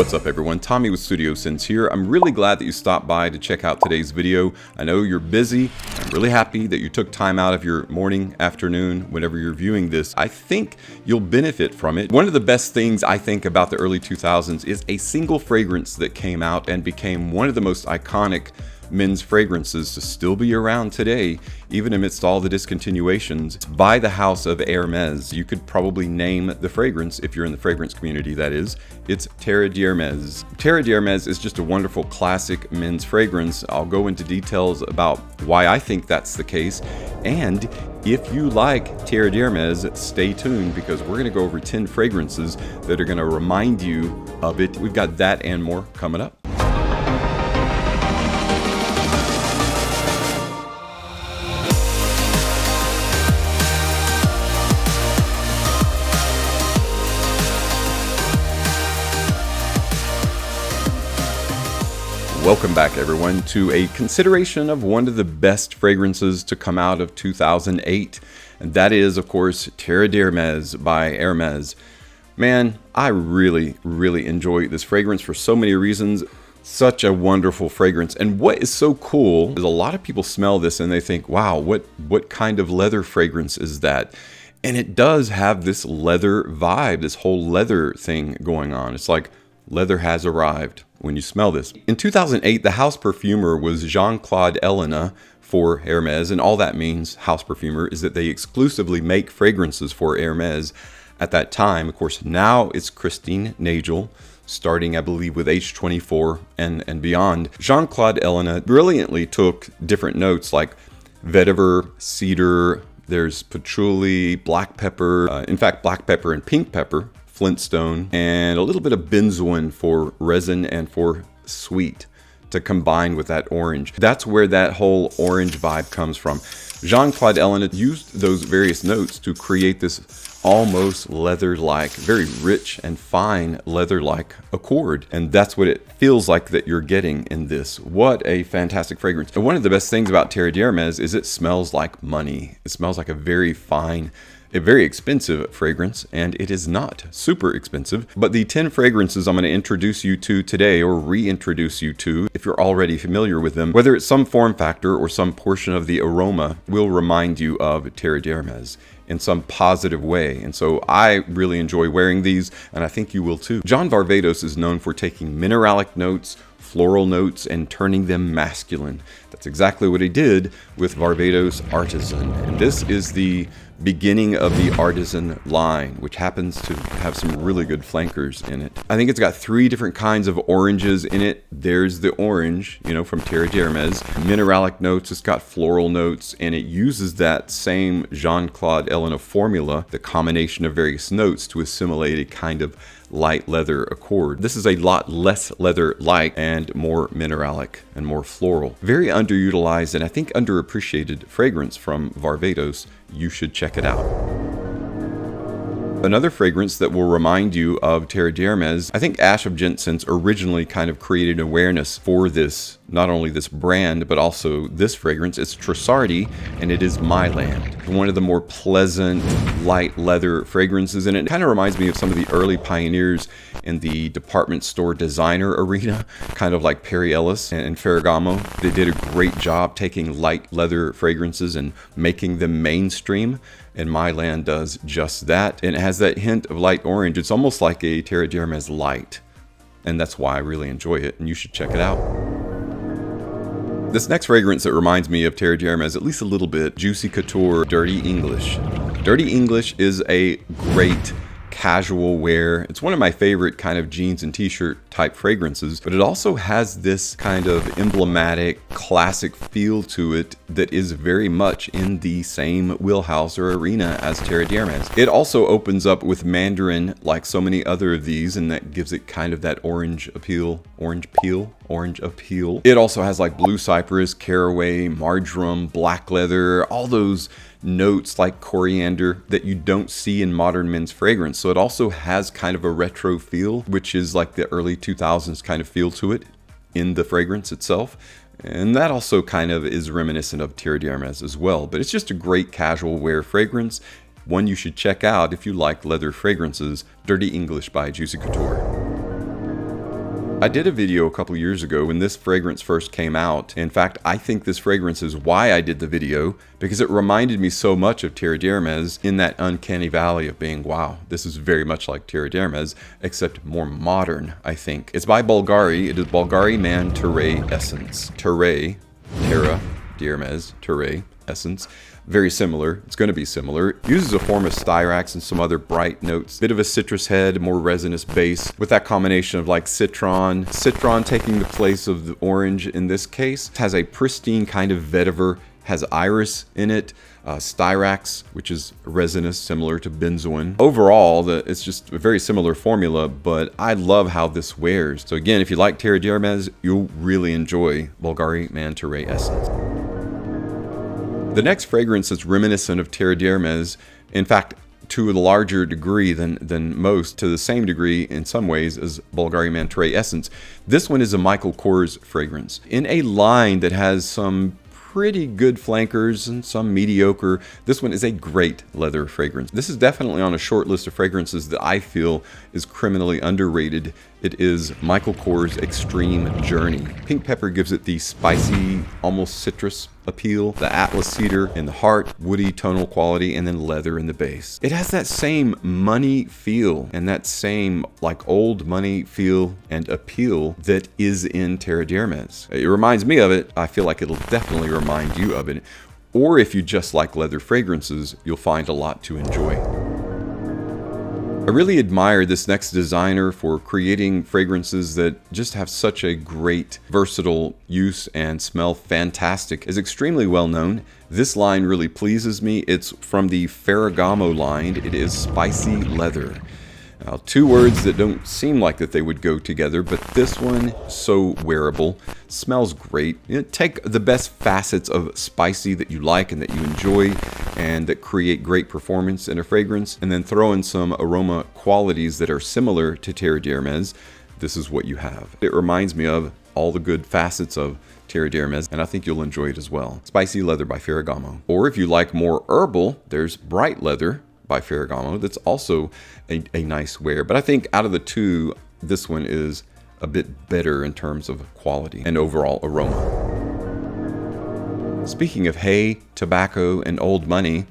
What's up everyone, Tommy with Studio Sense here. I'm really glad that you stopped by to check out today's video. I know you're busy. I'm really happy that you took time out of your morning, afternoon, whenever you're viewing this. I think you'll benefit from it. One of the best things I think about the early 2000s is a single fragrance that came out and became one of the most iconic men's fragrances to still be around today, even amidst all the discontinuations. It's by the house of Hermes. You could probably name the fragrance, if you're in the fragrance community that is. It's Terre d'Hermes. Terre d'Hermes is just a wonderful classic men's fragrance. I'll go into details about why I think that's the case. And if you like Terre d'Hermes, stay tuned because we're gonna go over 10 fragrances that are gonna remind you of it. We've got that and more coming up. Welcome back everyone to a consideration of one of the best fragrances to come out of 2008. And that is, of course, Terre d'Hermes by Hermes. Man, I really enjoy this fragrance for so many reasons. Such a wonderful fragrance. And what is so cool is a lot of people smell this and they think, wow, what kind of leather fragrance is that? And it does have this leather vibe, this whole leather thing going on. It's like leather has arrived when you smell this. In 2008, the house perfumer was Jean-Claude Ellena for Hermes, and all that means, house perfumer, is that they exclusively make fragrances for Hermes at that time. Of course, now it's Christine Nagel, starting, I believe, with H24 and beyond. Jean-Claude Ellena brilliantly took different notes like vetiver, cedar, there's patchouli, black pepper, in fact, black pepper and pink pepper, Flintstone, and a little bit of benzoin for resin and for sweet to combine with that orange. That's where that whole orange vibe comes from. Jean-Claude Ellena used those various notes to create this almost leather-like, very rich and fine leather-like accord. And that's what it feels like that you're getting in this. What a fantastic fragrance. And one of the best things about Terre d'Hermes is it smells like money. It smells like a very fine, a very expensive fragrance, and it is not super expensive. But the 10 fragrances I'm going to introduce you to today, or reintroduce you to, if you're already familiar with them, whether it's some form factor or some portion of the aroma, will remind you of Terre d'Hermes in some positive way. And so I really enjoy wearing these, and I think you will too. John Varvatos is known for taking mineralic notes, floral notes, and turning them masculine. That's exactly what he did with Varvatos Artisan. And this is the beginning of the Artisan line, which happens to have some really good flankers in it. I think it's got 3 different kinds of oranges in it. There's the orange, you know, from Terre d'Hermes. Mineralic notes, it's got floral notes, and it uses that same Jean-Claude Ellena formula, the combination of various notes, to assimilate a kind of light leather accord. This is a lot less leather-like and more mineralic and more floral. Very underutilized and I think underappreciated fragrance from Varvatos. You should check it out. Another fragrance that will remind you of Terre d'Hermes, I think Ash of Jensen's originally kind of created awareness for this, not only this brand, but also this fragrance. It's Trussardi, and it is My Land. One of the more pleasant, light leather fragrances, and it kind of reminds me of some of the early pioneers in the department store designer arena, kind of like Perry Ellis and Ferragamo. They did a great job taking light leather fragrances and making them mainstream. And My Land does just that. And it has that hint of light orange. It's almost like a Terre d'Hermes light. And that's why I really enjoy it. And you should check it out. This next fragrance that reminds me of Terre d'Hermes, at least a little bit, Juicy Couture Dirty English. Dirty English is a great casual wear. It's one of my favorite kind of jeans and t-shirt type fragrances, but it also has this kind of emblematic classic feel to it that is very much in the same wheelhouse or arena as Terre d'Hermes. It also opens up with mandarin like so many other of these, and that gives it kind of that orange appeal. It also has like blue cypress, caraway, marjoram, black leather, all those notes like coriander that you don't see in modern men's fragrance. So it also has kind of a retro feel, which is like the early 2000s kind of feel to it in the fragrance itself. And that also kind of is reminiscent of Terre d'Hermes as well. But it's just a great casual wear fragrance. One you should check out if you like leather fragrances, Dirty English by Juicy Couture. I did a video a couple years ago when this fragrance first came out. In fact, I think this fragrance is why I did the video, because it reminded me so much of Terre d'Hermes in that uncanny valley of being, wow, this is very much like Terre d'Hermes, except more modern, I think. It's by Bulgari. It is Bulgari Man Terre Essence. Terre d'Hermes, Terre Essence. Very similar. It's going to be similar. It uses a form of styrax and some other bright notes. Bit of a citrus head, more resinous base with that combination of like citron taking the place of the orange in this case. It has a pristine kind of vetiver, has iris in it, styrax, which is resinous, similar to benzoin. Overall, it's just a very similar formula, but I love how this wears. So again, if you like Terre d'Hermes, you'll really enjoy Bulgari Man Terre Essence. The next fragrance is reminiscent of Terre d'Hermes, in fact, to a larger degree than most, to the same degree in some ways as Bulgari Man Terre Essence. This one is a Michael Kors fragrance in a line that has some pretty good flankers and some mediocre. This one is a great leather fragrance. This is definitely on a short list of fragrances that I feel is criminally underrated. It is Michael Kors Extreme Journey. Pink pepper gives it the spicy, almost citrus appeal, the Atlas cedar in the heart, woody tonal quality, and then leather in the base. It has that same money feel and that same like old money feel and appeal that is in Terre d'Hermes. It reminds me of it. I feel like it'll definitely remind you of it. Or if you just like leather fragrances, you'll find a lot to enjoy. I really admire this next designer for creating fragrances that just have such a great versatile use and smell fantastic. It's extremely well known. This line really pleases me. It's from the Ferragamo line. It is spicy leather. Now, two words that don't seem like that they would go together, but this one, so wearable, smells great. Take the best facets of spicy that you like and that you enjoy and that create great performance in a fragrance, and then throw in some aroma qualities that are similar to Terre d'Hermes. This is what you have. It reminds me of all the good facets of Terre d'Hermes, and I think you'll enjoy it as well. Spicy Leather by Ferragamo. Or if you like more herbal, there's Bright Leather by Ferragamo. That's also a nice wear. But I think out of the two, this one is a bit better in terms of quality and overall aroma. Speaking of hay, tobacco, and old money,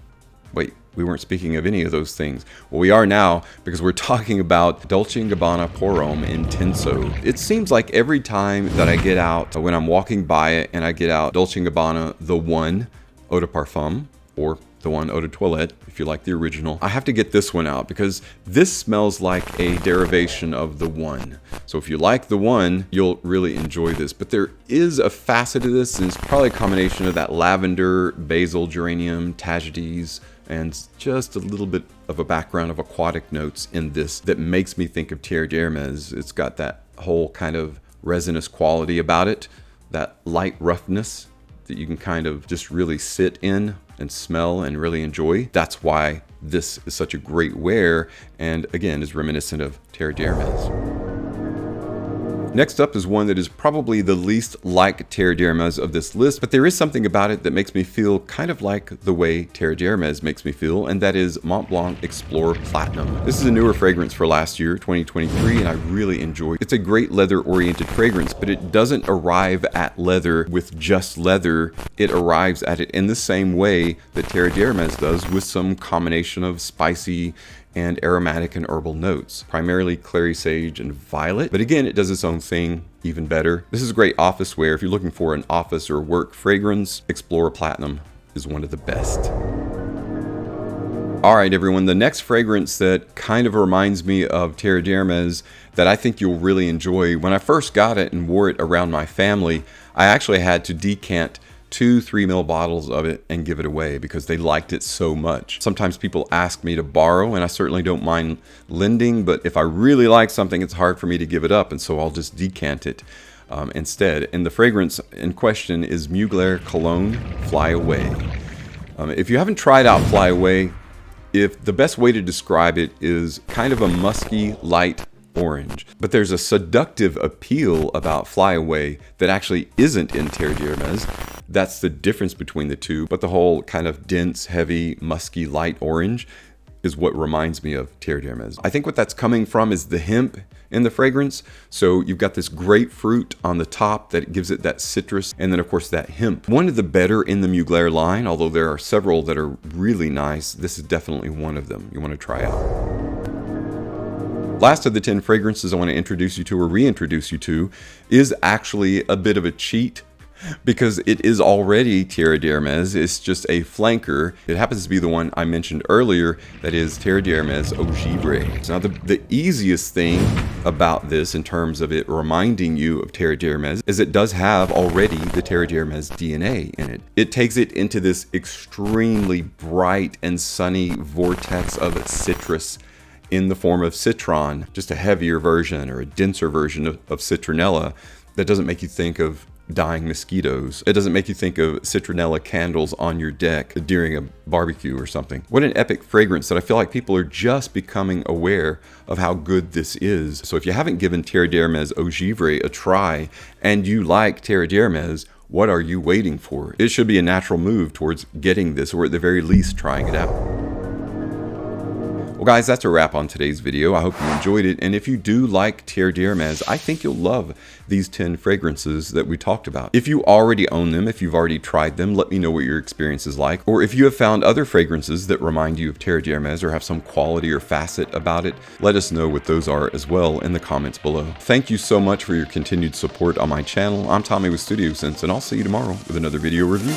wait, we weren't speaking of any of those things. Well, we are now, because we're talking about Dolce & Gabbana Pour Homme Intenso. It seems like every time that I get out, when I'm walking by it and I get out Dolce & Gabbana, the one Eau de Parfum, or the one Eau de Toilette, if you like the original, I have to get this one out because this smells like a derivation of the one. So if you like the one, you'll really enjoy this. But there is a facet of this, and it's probably a combination of that lavender, basil, geranium, tagetes, and just a little bit of a background of aquatic notes in this that makes me think of Terre d'Hermes. It's got that whole kind of resinous quality about it, that light roughness that you can kind of just really sit in and smell and really enjoy. That's why this is such a great wear, and again is reminiscent of Terre d'Hermes. Next up is one that is probably the least like Terre d'Hermes of this list, but there is something about it that makes me feel kind of like the way Terre d'Hermes makes me feel, and that is Mont Blanc Explorer Platinum. This is a newer fragrance for last year, 2023, and I really enjoy it. It's a great leather-oriented fragrance, but it doesn't arrive at leather with just leather. It arrives at it in the same way that Terre d'Hermes does, with some combination of spicy and aromatic and herbal notes, primarily clary sage and violet. But again, it does its own thing even better. This is great office wear. If you're looking for an office or work fragrance, Explorer Platinum is one of the best. All right, everyone, the next fragrance that kind of reminds me of Terre d'Hermes that I think you'll really enjoy. When I first got it and wore it around my family, I actually had to decant 2 3-ml bottles of it and give it away because they liked it so much. Sometimes people ask me to borrow, and I certainly don't mind lending, but if I really like something, it's hard for me to give it up, and so I'll just decant it instead. And the fragrance in question is Mugler Cologne Fly Away. If you haven't tried out Fly Away, if the best way to describe it is kind of a musky, light orange, but there's a seductive appeal about Fly Away that actually isn't in Terre d'Hermes. That's the difference between the two, but the whole kind of dense, heavy, musky, light orange is what reminds me of Terre d'Hermes. I think what that's coming from is the hemp in the fragrance. So you've got this grapefruit on the top that gives it that citrus, and then of course that hemp. One of the better in the Mugler line, although there are several that are really nice, this is definitely one of them you want to try out. Last of the 10 fragrances I want to introduce you to, or reintroduce you to, is actually a bit of a cheat, because it is already Terre d'Hermes. It's just a flanker. It happens to be the one I mentioned earlier, that is Terre d'Hermes Eau Givre. Now the easiest thing about this in terms of it reminding you of Terre d'Hermes is it does have already the Terre d'Hermes DNA in it. It takes it into this extremely bright and sunny vortex of citrus in the form of citron, just a heavier version or a denser version of citronella that doesn't make you think of dying mosquitoes. It doesn't make you think of citronella candles on your deck during a barbecue or something. What an epic fragrance that I feel like people are just becoming aware of how good this is. So if you haven't given Terre d'Hermes Eau Givre a try and you like Terre d'Hermes, what are you waiting for? It should be a natural move towards getting this, or at the very least trying it out. Well guys, that's a wrap on today's video. I hope you enjoyed it, and if you do like Terre d'Hermes, I think you'll love these 10 fragrances that we talked about. If you already own them, if you've already tried them, let me know what your experience is like. Or if you have found other fragrances that remind you of Terre d'Hermes or have some quality or facet about it, let us know what those are as well in the comments below. Thank you so much for your continued support on my channel. I'm Tommy with Studio Sense, and I'll see you tomorrow with another video review.